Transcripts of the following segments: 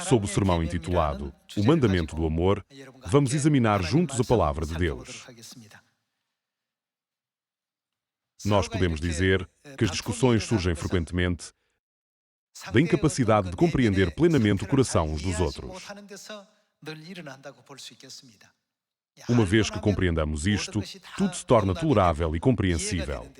Sob o sermão intitulado O Mandamento do Amor, vamos examinar juntos a Palavra de Deus. Nós podemos dizer que as discussões surgem frequentemente da incapacidade de compreender plenamente o coração uns dos outros. Uma vez que compreendamos isto, tudo se torna tolerável e compreensível.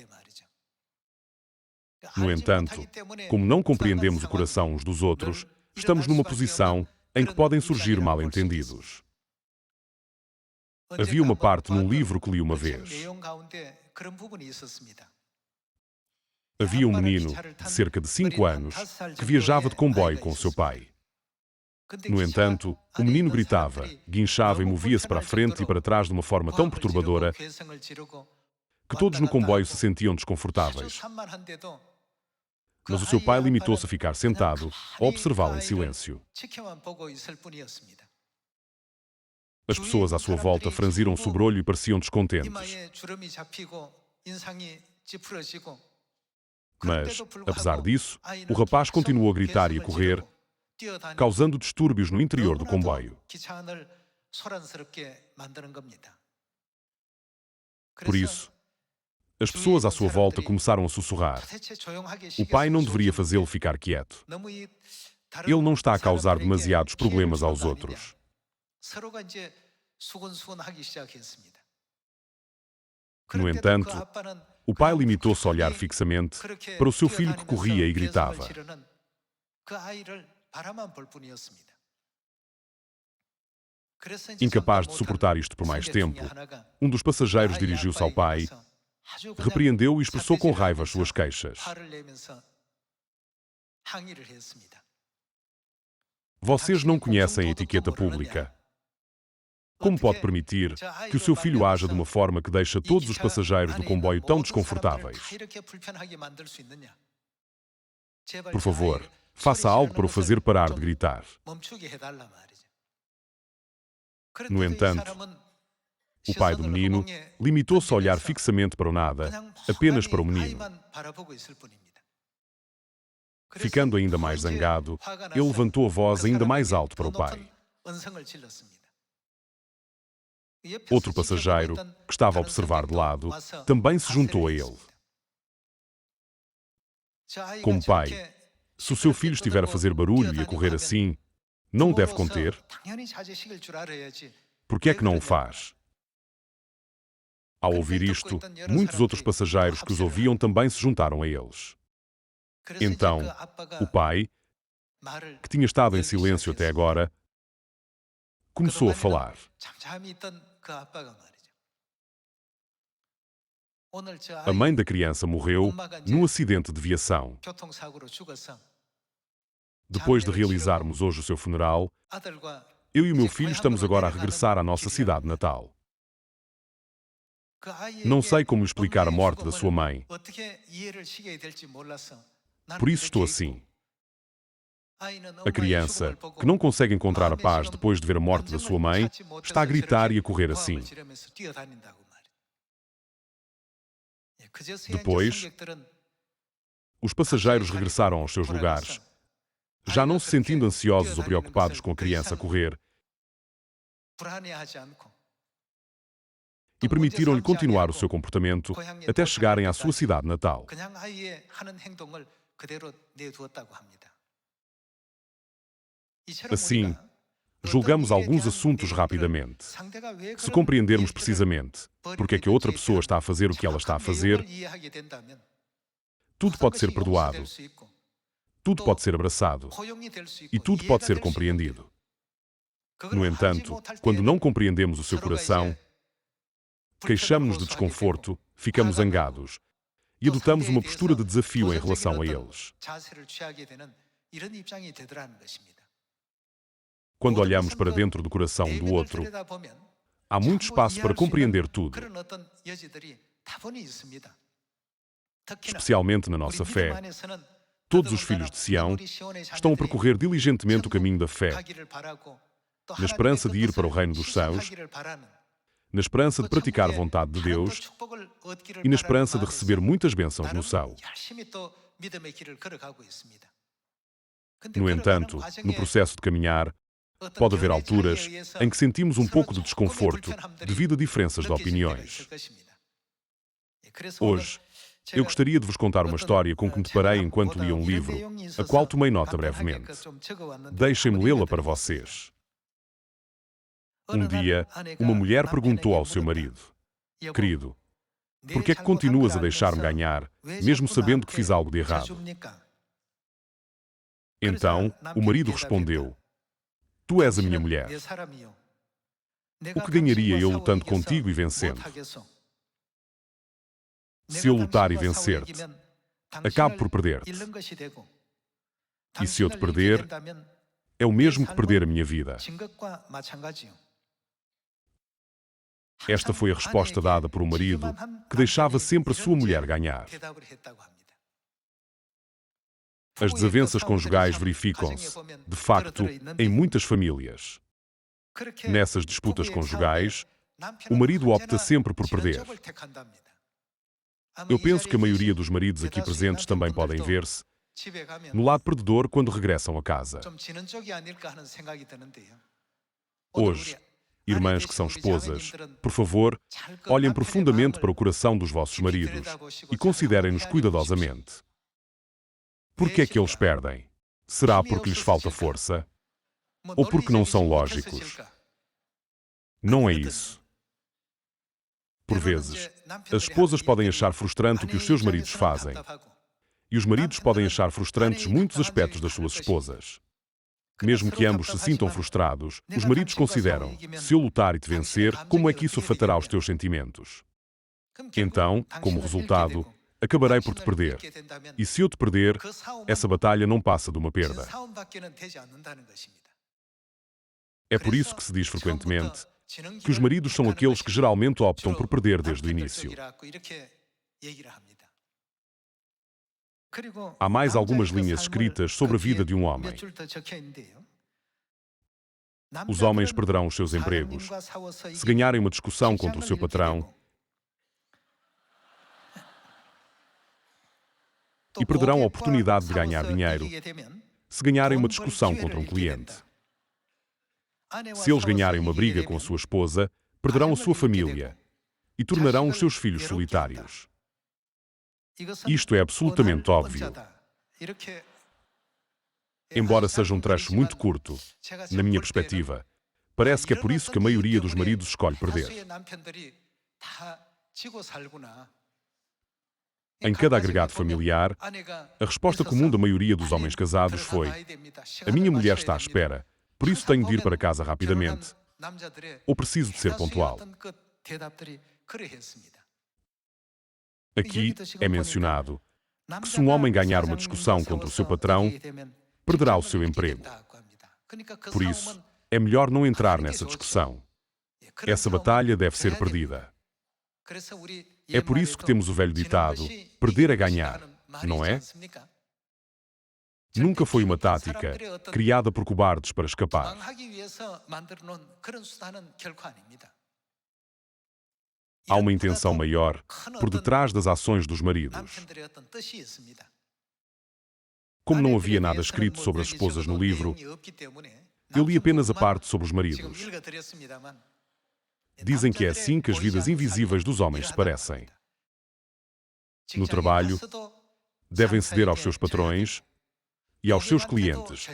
No entanto, como não compreendemos o coração uns dos outros, estamos numa posição em que podem surgir mal-entendidos. Havia uma parte num livro que li uma vez. Havia um menino de cerca de 5 anos que viajava de comboio com seu pai. No entanto, o menino gritava, guinchava e movia-se para a frente e para trás de uma forma tão perturbadora que todos no comboio se sentiam desconfortáveis. Mas o seu pai limitou-se a ficar sentado, a observá-lo em silêncio. As pessoas à sua volta franziram o sobrolho e pareciam descontentes. Mas, apesar disso, o rapaz continuou a gritar e a correr, causando distúrbios no interior do comboio. Por isso, as pessoas à sua volta começaram a sussurrar. O pai não deveria fazê-lo ficar quieto. Ele não está a causar demasiados problemas aos outros. No entanto, o pai limitou-se a olhar fixamente para o seu filho que corria e gritava. Incapaz de suportar isto por mais tempo, um dos passageiros dirigiu-se ao pai, repreendeu-o e expressou com raiva as suas queixas. Vocês não conhecem a etiqueta pública. Como pode permitir que o seu filho haja de uma forma que deixa todos os passageiros do comboio tão desconfortáveis? Por favor, faça algo para o fazer parar de gritar. No entanto, o pai do menino limitou-se a olhar fixamente para o nada, apenas para o menino. Ficando ainda mais zangado, ele levantou a voz ainda mais alto para o pai. Outro passageiro, que estava a observar de lado, também se juntou a ele. Como pai, se o seu filho estiver a fazer barulho e a correr assim, não o deve conter? Por que é que não o faz? Ao ouvir isto, muitos outros passageiros que os ouviam também se juntaram a eles. Então, o pai, que tinha estado em silêncio até agora, começou a falar. A mãe da criança morreu num acidente de viação. Depois de realizarmos hoje o seu funeral, eu e o meu filho estamos agora a regressar à nossa cidade natal. Não sei como explicar a morte da sua mãe. Por isso estou assim. A criança, que não consegue encontrar a paz depois de ver a morte da sua mãe, está a gritar e a correr assim. Depois, os passageiros regressaram aos seus lugares, já não se sentindo ansiosos ou preocupados com a criança a correr, e permitiram-lhe continuar o seu comportamento até chegarem à sua cidade natal. Assim, julgamos alguns assuntos rapidamente. Se compreendermos precisamente porque é que a outra pessoa está a fazer o que ela está a fazer, tudo pode ser perdoado, tudo pode ser abraçado e tudo pode ser compreendido. No entanto, quando não compreendemos o seu coração, queixamo-nos de desconforto, ficamos zangados e adotamos uma postura de desafio em relação a eles. Quando olhamos para dentro do coração um do outro, há muito espaço para compreender tudo. Especialmente na nossa fé, todos os filhos de Sião estão a percorrer diligentemente o caminho da fé, na esperança de ir para o reino dos céus, na esperança de praticar a vontade de Deus e na esperança de receber muitas bênçãos no céu. No entanto, no processo de caminhar, pode haver alturas em que sentimos um pouco de desconforto devido a diferenças de opiniões. Hoje, eu gostaria de vos contar uma história com que me deparei enquanto lia um livro, a qual tomei nota brevemente. Deixem-me lê-la para vocês. Um dia, uma mulher perguntou ao seu marido: Querido, por que é que continuas a deixar-me ganhar, mesmo sabendo que fiz algo de errado? Então, o marido respondeu: Tu és a minha mulher. O que ganharia eu lutando contigo e vencendo? Se eu lutar e vencer-te, acabo por perder-te. E se eu te perder, é o mesmo que perder a minha vida. Esta foi a resposta dada por um marido que deixava sempre a sua mulher ganhar. As desavenças conjugais verificam-se, de facto, em muitas famílias. Nessas disputas conjugais, o marido opta sempre por perder. Eu penso que a maioria dos maridos aqui presentes também podem ver-se no lado perdedor quando regressam a casa. Hoje, irmãs que são esposas, por favor, olhem profundamente para o coração dos vossos maridos e considerem-nos cuidadosamente. Por que é que eles perdem? Será porque lhes falta força? Ou porque não são lógicos? Não é isso. Por vezes, as esposas podem achar frustrante o que os seus maridos fazem. E os maridos podem achar frustrantes muitos aspectos das suas esposas. Mesmo que ambos se sintam frustrados, os maridos consideram: se eu lutar e te vencer, como é que isso afetará os teus sentimentos? Então, como resultado, acabarei por te perder. E se eu te perder, essa batalha não passa de uma perda. É por isso que se diz frequentemente que os maridos são aqueles que geralmente optam por perder desde o início. Há mais algumas linhas escritas sobre a vida de um homem. Os homens perderão os seus empregos se ganharem uma discussão contra o seu patrão e perderão a oportunidade de ganhar dinheiro se ganharem uma discussão contra um cliente. Se eles ganharem uma briga com a sua esposa, perderão a sua família e tornarão os seus filhos solitários. Isto é absolutamente óbvio. Embora seja um trecho muito curto, na minha perspectiva, parece que é por isso que a maioria dos maridos escolhe perder. Em cada agregado familiar, a resposta comum da maioria dos homens casados foi: a minha mulher está à espera, por isso tenho de ir para casa rapidamente, ou preciso de ser pontual. Aqui é mencionado que se um homem ganhar uma discussão contra o seu patrão, perderá o seu emprego. Por isso, é melhor não entrar nessa discussão. Essa batalha deve ser perdida. É por isso que temos o velho ditado: perder é ganhar, não é? Nunca foi uma tática criada por cobardes para escapar. Há uma intenção maior por detrás das ações dos maridos. Como não havia nada escrito sobre as esposas no livro, eu li apenas a parte sobre os maridos. Dizem que é assim que as vidas invisíveis dos homens se parecem. No trabalho, devem ceder aos seus patrões e aos seus clientes.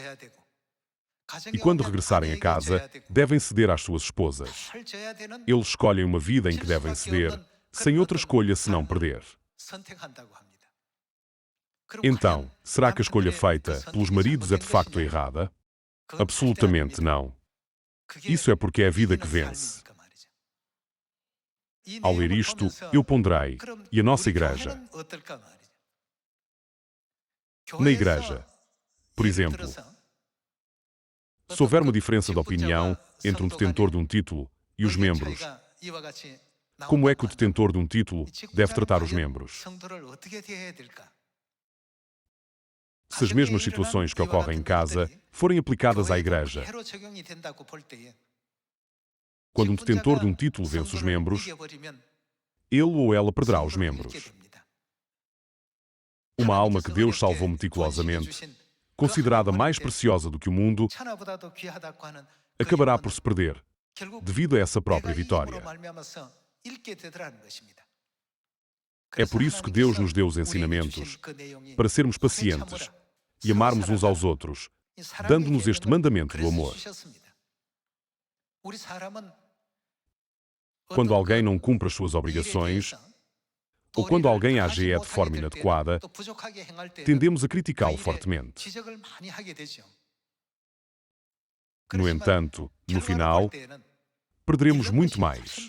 E quando regressarem a casa, devem ceder às suas esposas. Eles escolhem uma vida em que devem ceder, sem outra escolha senão perder. Então, será que a escolha feita pelos maridos é de facto errada? Absolutamente não. Isso é porque é a vida que vence. Ao ler isto, eu ponderei: e a nossa igreja? Na igreja, por exemplo, se houver uma diferença de opinião entre um detentor de um título e os membros, como é que o detentor de um título deve tratar os membros? Se as mesmas situações que ocorrem em casa forem aplicadas à igreja, quando um detentor de um título vence os membros, ele ou ela perderá os membros. Uma alma que Deus salvou meticulosamente considerada mais preciosa do que o mundo, acabará por se perder, devido a essa própria vitória. É por isso que Deus nos deu os ensinamentos, para sermos pacientes e amarmos uns aos outros, dando-nos este mandamento do amor. Quando alguém não cumpre as suas obrigações, ou quando alguém age de forma inadequada, tendemos a criticá-lo fortemente. No entanto, no final, perderemos muito mais.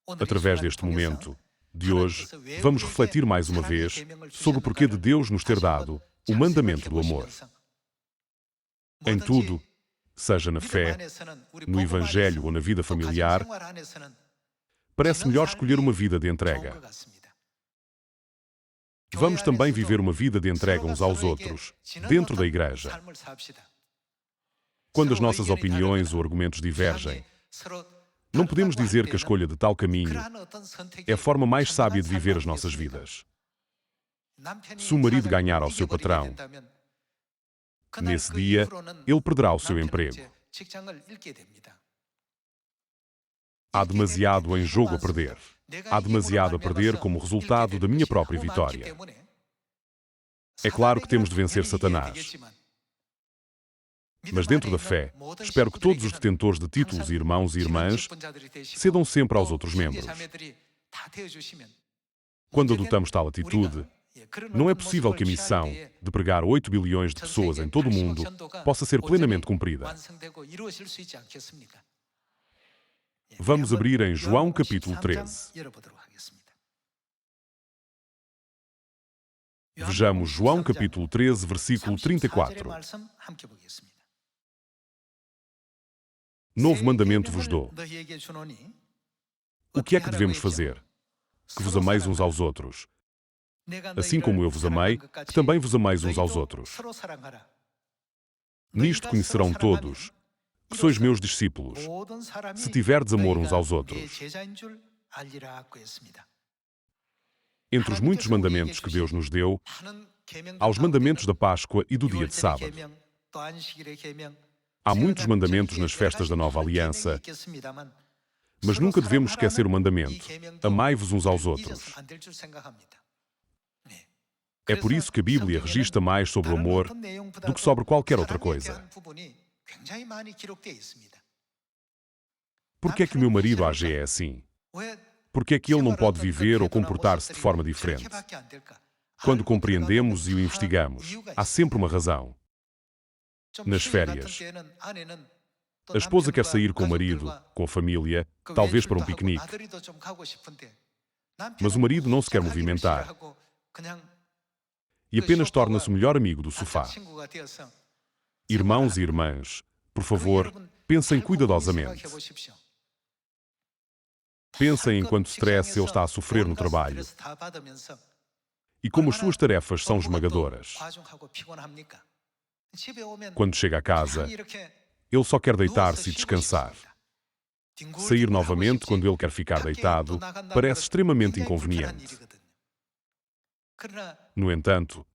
Através deste momento de hoje, vamos refletir mais uma vez sobre o porquê de Deus nos ter dado o mandamento do amor. Em tudo, seja na fé, no Evangelho ou na vida familiar, parece melhor escolher uma vida de entrega. Vamos também viver uma vida de entrega uns aos outros, dentro da igreja. Quando as nossas opiniões ou argumentos divergem, não podemos dizer que a escolha de tal caminho é a forma mais sábia de viver as nossas vidas. Se o marido ganhar ao seu patrão, nesse dia, ele perderá o seu emprego. Há demasiado em jogo a perder. Há demasiado a perder como resultado da minha própria vitória. É claro que temos de vencer Satanás. Mas dentro da fé, espero que todos os detentores de títulos, irmãos e irmãs, cedam sempre aos outros membros. Quando adotamos tal atitude, não é possível que a missão de pregar a 8 bilhões de pessoas em todo o mundo possa ser plenamente cumprida. Vamos abrir em João capítulo 13. Vejamos João capítulo 13, versículo 34. Novo mandamento vos dou. O que é que devemos fazer? Que vos ameis uns aos outros. Assim como eu vos amei, que também vos ameis uns aos outros. Nisto conhecerão todos que sois meus discípulos, se tiverdes amor uns aos outros. Entre os muitos mandamentos que Deus nos deu, há os mandamentos da Páscoa e do dia de sábado. Há muitos mandamentos nas festas da Nova Aliança, mas nunca devemos esquecer o mandamento: amai-vos uns aos outros. É por isso que a Bíblia registra mais sobre o amor do que sobre qualquer outra coisa. Por que é que o meu marido age assim? Por que é que ele não pode viver ou comportar-se de forma diferente? Quando compreendemos e o investigamos, há sempre uma razão. Nas férias, a esposa quer sair com o marido, com a família, talvez para um piquenique. Mas o marido não se quer movimentar e apenas torna-se o melhor amigo do sofá. Irmãos e irmãs, por favor, pensem cuidadosamente. Pensem em quanto stress ele está a sofrer no trabalho e como as suas tarefas são esmagadoras. Quando chega a casa, ele só quer deitar-se e descansar. Sair novamente quando ele quer ficar deitado parece extremamente inconveniente. No entanto,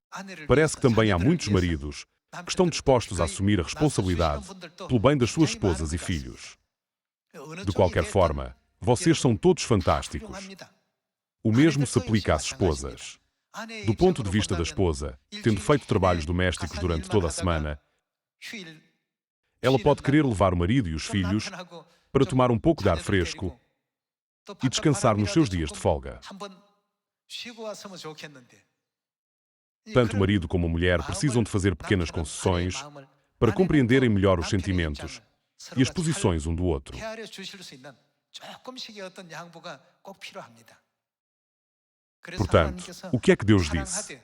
parece que também há muitos maridos que estão dispostos a assumir a responsabilidade pelo bem das suas esposas e filhos. De qualquer forma, vocês são todos fantásticos. O mesmo se aplica às esposas. Do ponto de vista da esposa, tendo feito trabalhos domésticos durante toda a semana, ela pode querer levar o marido e os filhos para tomar um pouco de ar fresco e descansar nos seus dias de folga. Tanto o marido como a mulher precisam de fazer pequenas concessões para compreenderem melhor os sentimentos e as posições um do outro. Portanto, o que é que Deus disse?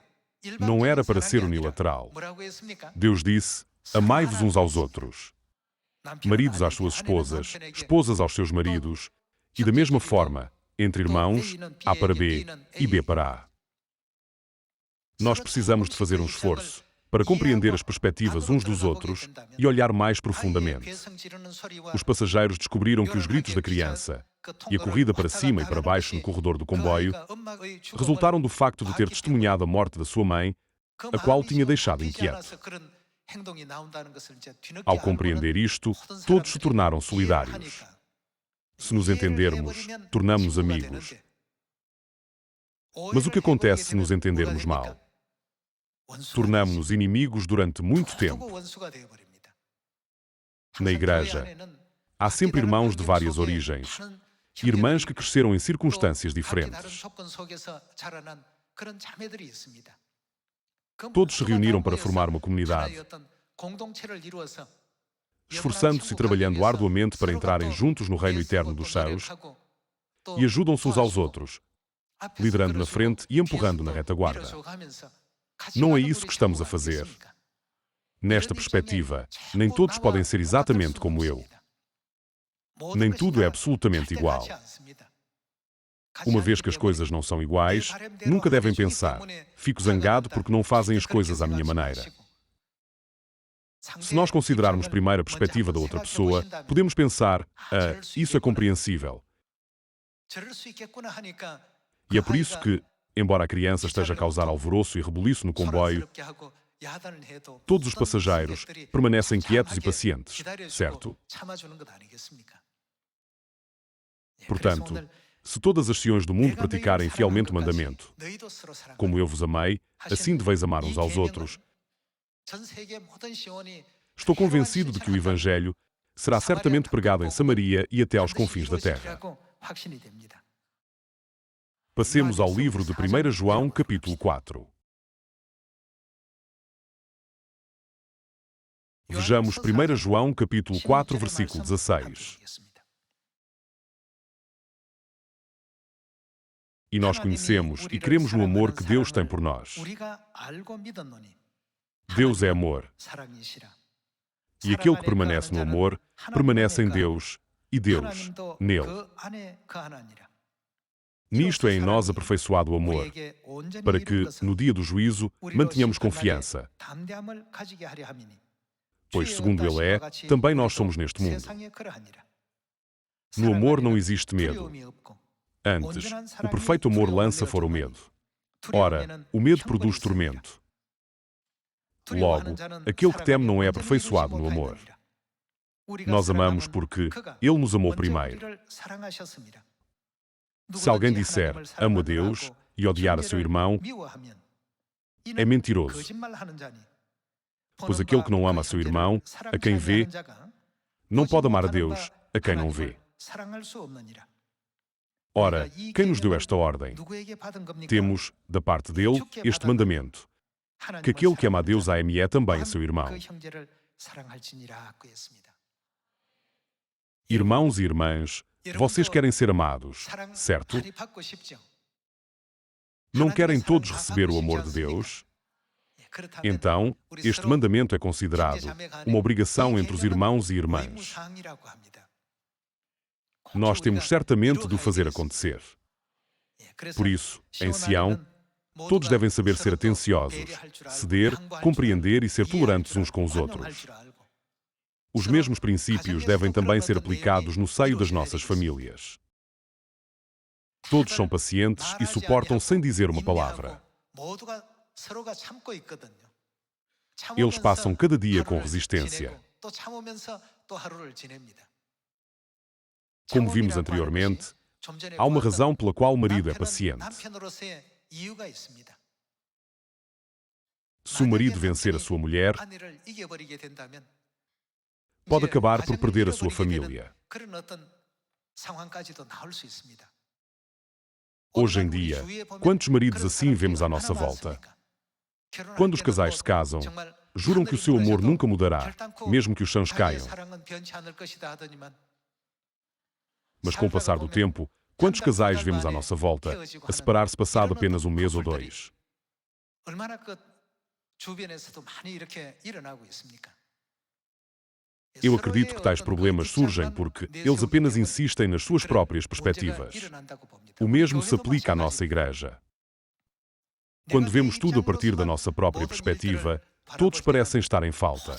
Não era para ser unilateral. Deus disse: amai-vos uns aos outros. Maridos às suas esposas, esposas aos seus maridos, e da mesma forma, entre irmãos, A para B e B para A. Nós precisamos de fazer um esforço para compreender as perspectivas uns dos outros e olhar mais profundamente. Os passageiros descobriram que os gritos da criança e a corrida para cima e para baixo no corredor do comboio resultaram do facto de ter testemunhado a morte da sua mãe a qual tinha deixado inquieto. Ao compreender isto, todos se tornaram solidários. Se nos entendermos, tornamos-nos amigos. Mas o que acontece se nos entendermos mal? Tornamos-nos inimigos durante muito tempo. Na igreja, há sempre irmãos de várias origens, irmãs que cresceram em circunstâncias diferentes. Todos se reuniram para formar uma comunidade, esforçando-se e trabalhando arduamente para entrarem juntos no reino eterno dos céus, e ajudam-se uns aos outros, liderando na frente e empurrando na retaguarda. Não é isso que estamos a fazer. Nesta perspectiva, nem todos podem ser exatamente como eu. Nem tudo é absolutamente igual. Uma vez que as coisas não são iguais, nunca devem pensar: fico zangado porque não fazem as coisas à minha maneira. Se nós considerarmos primeiro a perspectiva da outra pessoa, podemos pensar: isso é compreensível. E é por isso que, embora a criança esteja a causar alvoroço e rebuliço no comboio, todos os passageiros permanecem quietos e pacientes, certo? Portanto, se todas as nações do mundo praticarem fielmente o mandamento, como eu vos amei, assim deveis amar uns aos outros, estou convencido de que o Evangelho será certamente pregado em Samaria e até aos confins da terra. Passemos ao livro de 1 João, capítulo 4. Vejamos 1 João, capítulo 4, versículo 16. E nós conhecemos e cremos no amor que Deus tem por nós. Deus é amor. E aquele que permanece no amor, permanece em Deus, e Deus nele. Nisto é em nós aperfeiçoado o amor, para que, no dia do juízo, mantenhamos confiança. Pois, segundo Ele é, também nós somos neste mundo. No amor não existe medo. Antes, o perfeito amor lança fora o medo. Ora, o medo produz tormento. Logo, aquele que teme não é aperfeiçoado no amor. Nós amamos porque Ele nos amou primeiro. Se alguém disser, amo a Deus, e odiar a seu irmão, é mentiroso. Pois aquele que não ama a seu irmão, a quem vê, não pode amar a Deus, a quem não vê. Ora, quem nos deu esta ordem? Temos, da parte dele, este mandamento: que aquele que ama a Deus ame também a seu irmão. Irmãos e irmãs, vocês querem ser amados, certo? Não querem todos receber o amor de Deus? Então, este mandamento é considerado uma obrigação entre os irmãos e irmãs. Nós temos certamente de o fazer acontecer. Por isso, em Sião, todos devem saber ser atenciosos, ceder, compreender e ser tolerantes uns com os outros. Os mesmos princípios devem também ser aplicados no seio das nossas famílias. Todos são pacientes e suportam sem dizer uma palavra. Eles passam cada dia com resistência. Como vimos anteriormente, há uma razão pela qual o marido é paciente. Se o marido vencer a sua mulher, pode acabar por perder a sua família. Hoje em dia, quantos maridos assim vemos à nossa volta? Quando os casais se casam, juram que o seu amor nunca mudará, mesmo que os chãos caiam. Mas com o passar do tempo, quantos casais vemos à nossa volta a separar-se passado apenas um mês ou dois? Eu acredito que tais problemas surgem porque eles apenas insistem nas suas próprias perspectivas. O mesmo se aplica à nossa igreja. Quando vemos tudo a partir da nossa própria perspectiva, todos parecem estar em falta.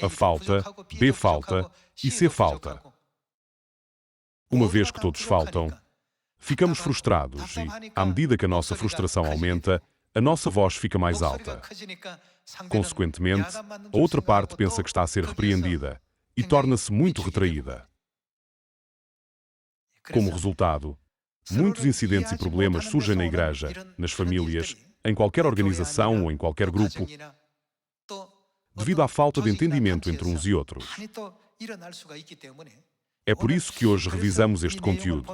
A falta, B falta e C falta. Uma vez que todos faltam, ficamos frustrados e, à medida que a nossa frustração aumenta, a nossa voz fica mais alta. Consequentemente, a outra parte pensa que está a ser repreendida e torna-se muito retraída. Como resultado, muitos incidentes e problemas surgem na igreja, nas famílias, em qualquer organização ou em qualquer grupo, devido à falta de entendimento entre uns e outros. É por isso que hoje revisamos este conteúdo.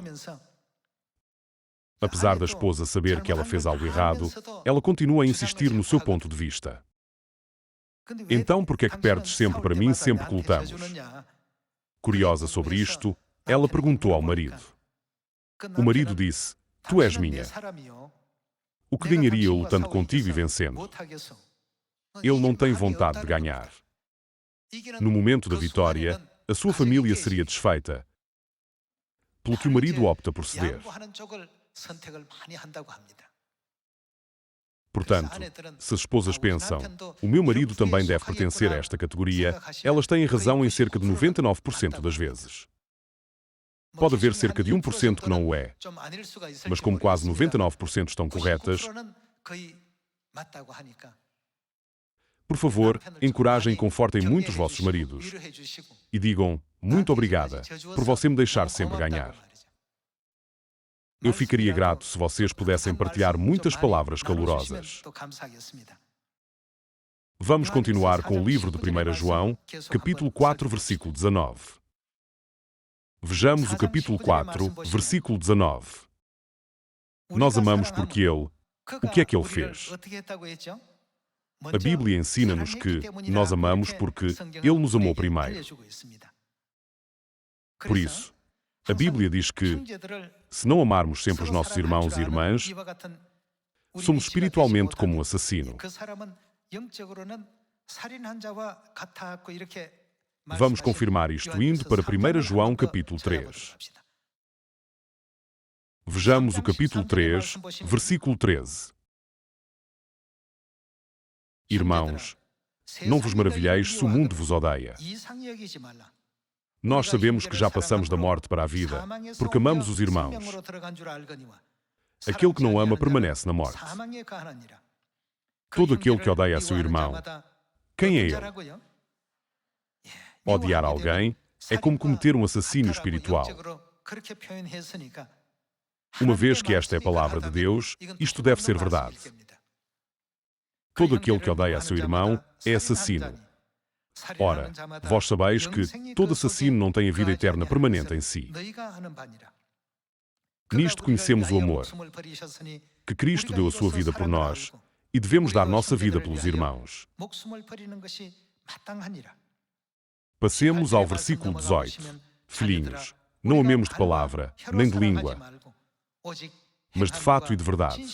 Apesar da esposa saber que ela fez algo errado, ela continua a insistir no seu ponto de vista. Então, por que é que perdes sempre para mim sempre que lutamos? Curiosa sobre isto, ela perguntou ao marido. O marido disse, tu és minha. O que ganharia eu lutando contigo e vencendo? Ele não tem vontade de ganhar. No momento da vitória, a sua família seria desfeita, pelo que o marido opta por ceder. Portanto, se as esposas pensam, o meu marido também deve pertencer a esta categoria, elas têm razão em cerca de 99% das vezes. Pode haver cerca de 1% que não o é, mas como quase 99% estão corretas, por favor, encorajem e confortem muito os vossos maridos e digam, muito obrigada, por você me deixar sempre ganhar. Eu ficaria grato se vocês pudessem partilhar muitas palavras calorosas. Vamos continuar com o livro de 1 João, capítulo 4, versículo 19. Vejamos o capítulo 4, versículo 19. Nós amamos porque Ele... O que é que Ele fez? A Bíblia ensina-nos que nós amamos porque Ele nos amou primeiro. Por isso, a Bíblia diz que, se não amarmos sempre os nossos irmãos e irmãs, somos espiritualmente como um assassino. Vamos confirmar isto indo para 1 João capítulo 3. Vejamos o capítulo 3, versículo 13. Irmãos, não vos maravilheis se o mundo vos odeia. Nós sabemos que já passamos da morte para a vida, porque amamos os irmãos. Aquele que não ama permanece na morte. Todo aquele que odeia a seu irmão, quem é ele? Odiar alguém é como cometer um assassínio espiritual. Uma vez que esta é a palavra de Deus, isto deve ser verdade. Todo aquele que odeia a seu irmão é assassino. Ora, vós sabeis que todo assassino não tem a vida eterna permanente em si. Nisto conhecemos o amor, que Cristo deu a sua vida por nós, e devemos dar nossa vida pelos irmãos. Passemos ao versículo 18. Filhinhos, não amemos de palavra, nem de língua, mas de fato e de verdade.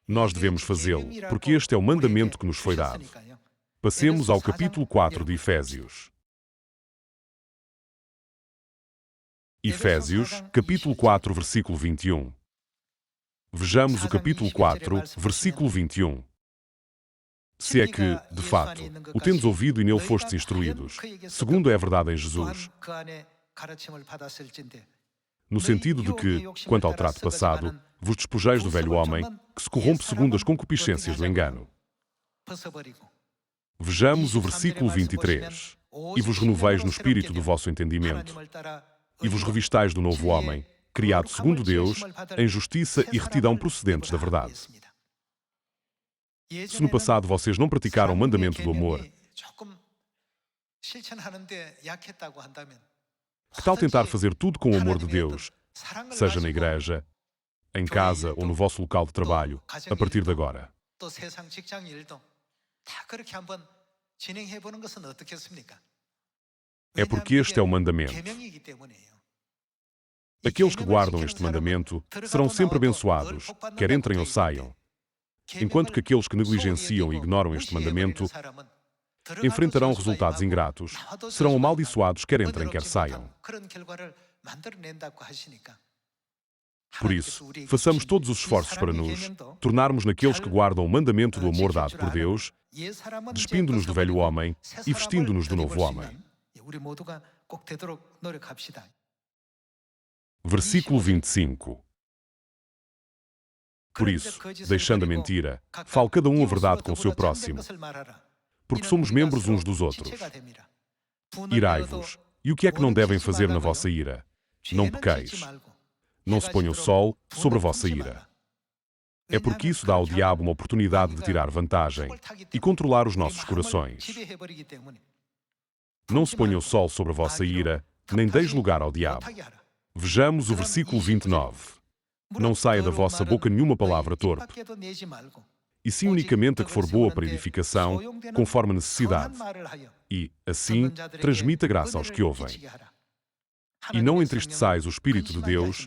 Nós devemos fazê-lo, porque este é o mandamento que nos foi dado. Passemos ao capítulo 4 de Efésios. Efésios, capítulo 4, versículo 21. Vejamos o capítulo 4, versículo 21. Se é que, de fato, o tendes ouvido e nele fostes instruídos, segundo é a verdade em Jesus, no sentido de que, quanto ao trato passado, vos despojeis do velho homem, que se corrompe segundo as concupiscências do engano. Vejamos o versículo 23. E vos renoveis no espírito do vosso entendimento, e vos revistais do novo homem, criado segundo Deus, em justiça e retidão procedentes da verdade. Se no passado vocês não praticaram o mandamento do amor, que tal tentar fazer tudo com o amor de Deus, seja na igreja, em casa ou no vosso local de trabalho, a partir de agora? É porque este é o mandamento. Aqueles que guardam este mandamento serão sempre abençoados, quer entrem ou saiam, enquanto que aqueles que negligenciam e ignoram este mandamento enfrentarão resultados ingratos, serão amaldiçoados, quer entrem, quer saiam. Por isso, façamos todos os esforços para nos tornarmos naqueles que guardam o mandamento do amor dado por Deus, despindo-nos do velho homem e vestindo-nos do novo homem. Versículo 25. Por isso, deixando a mentira, fale cada um a verdade com o seu próximo, porque somos membros uns dos outros. Irai-vos. E o que é que não devem fazer na vossa ira? Não pequeis. Não se ponha o sol sobre a vossa ira. É porque isso dá ao diabo uma oportunidade de tirar vantagem e controlar os nossos corações. Não se ponha o sol sobre a vossa ira, nem deis lugar ao diabo. Vejamos o versículo 29. Não saia da vossa boca nenhuma palavra torpe, e sim unicamente a que for boa para edificação, conforme a necessidade, e, assim, transmita graça aos que ouvem. E não entristeçais o Espírito de Deus,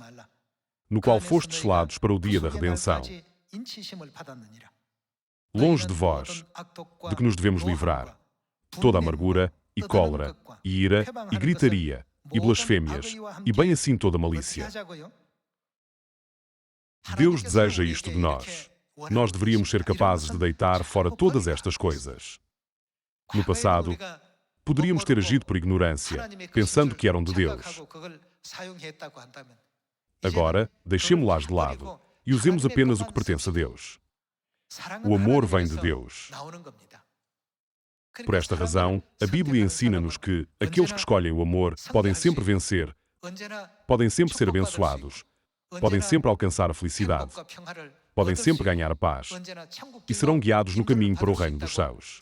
no qual fostes selados para o dia da redenção. Longe de vós, de que nos devemos livrar, toda amargura, e cólera, e ira, e gritaria, e blasfêmias, e bem assim toda malícia. Deus deseja isto de nós. Nós deveríamos ser capazes de deitar fora todas estas coisas. No passado, poderíamos ter agido por ignorância, pensando que eram de Deus. Agora, deixemo-las de lado e usemos apenas o que pertence a Deus. O amor vem de Deus. Por esta razão, a Bíblia ensina-nos que aqueles que escolhem o amor podem sempre vencer, podem sempre ser abençoados, podem sempre alcançar a felicidade, podem sempre ganhar a paz e serão guiados no caminho para o reino dos céus.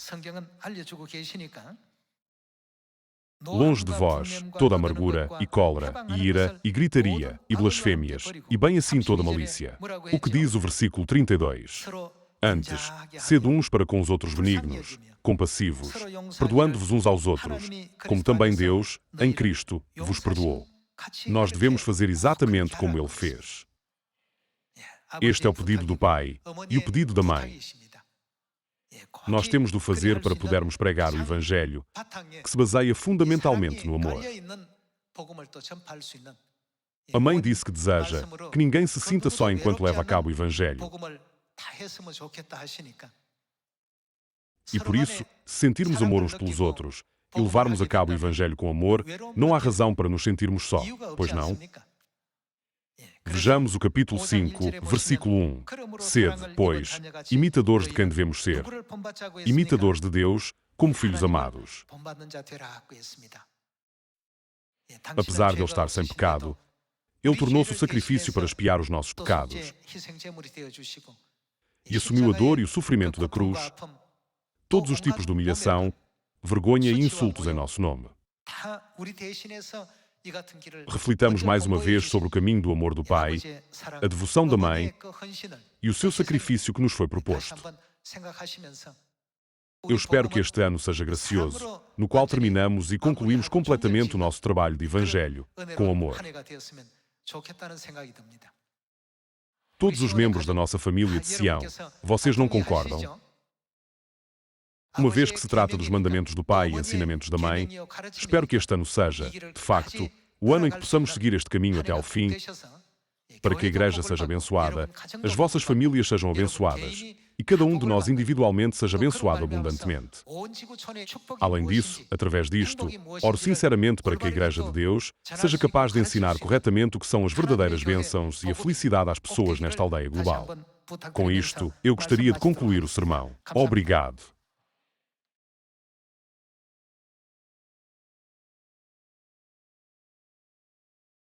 Longe de vós, toda amargura, e cólera, e ira, e gritaria, e blasfêmias, e bem assim toda malícia. O que diz o versículo 32? Antes, sede uns para com os outros benignos, compassivos, perdoando-vos uns aos outros, como também Deus, em Cristo, vos perdoou. Nós devemos fazer exatamente como Ele fez. Este é o pedido do pai e o pedido da mãe. Nós temos de o fazer para podermos pregar o Evangelho, que se baseia fundamentalmente no amor. A mãe disse que deseja que ninguém se sinta só enquanto leva a cabo o Evangelho. E por isso, se sentirmos amor uns pelos outros e levarmos a cabo o Evangelho com amor, não há razão para nos sentirmos só, pois não? Vejamos o capítulo 5, versículo 1. Sede, pois, imitadores de quem devemos ser, imitadores de Deus, como filhos amados. Apesar de Ele estar sem pecado, Ele tornou-se o sacrifício para expiar os nossos pecados e assumiu a dor e o sofrimento da cruz, todos os tipos de humilhação, vergonha e insultos em nosso nome. Reflitamos mais uma vez sobre o caminho do amor do Pai, a devoção da Mãe e o seu sacrifício que nos foi proposto. Eu espero que este ano seja gracioso, no qual terminamos e concluímos completamente o nosso trabalho de Evangelho, com amor. Todos os membros da nossa família de Sião, vocês não concordam? Uma vez que se trata dos mandamentos do Pai e ensinamentos da Mãe, espero que este ano seja, de facto, o ano em que possamos seguir este caminho até ao fim, para que a Igreja seja abençoada, as vossas famílias sejam abençoadas e cada um de nós individualmente seja abençoado abundantemente. Além disso, através disto, oro sinceramente para que a Igreja de Deus seja capaz de ensinar corretamente o que são as verdadeiras bênçãos e a felicidade às pessoas nesta aldeia global. Com isto, eu gostaria de concluir o sermão. Obrigado.